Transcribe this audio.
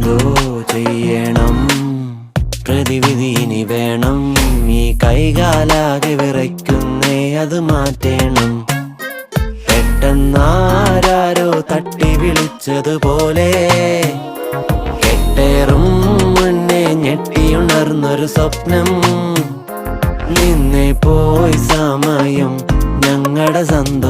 എന്തോ ചെയ്യണം, പ്രതിവിധി ഇനി വേണം. ഈ കൈകാലാകെ വിറയ്ക്കുന്നേ, അത് മാറ്റേണം. പെട്ടെന്നാരോ തട്ടി വിളിച്ചതുപോലെ കെട്ടേറും മുന്നേ ഞെട്ടിയുണർന്നൊരു സ്വപ്നം. നിന്നെ പോയി സമയം ഞങ്ങളുടെ സന്തോഷം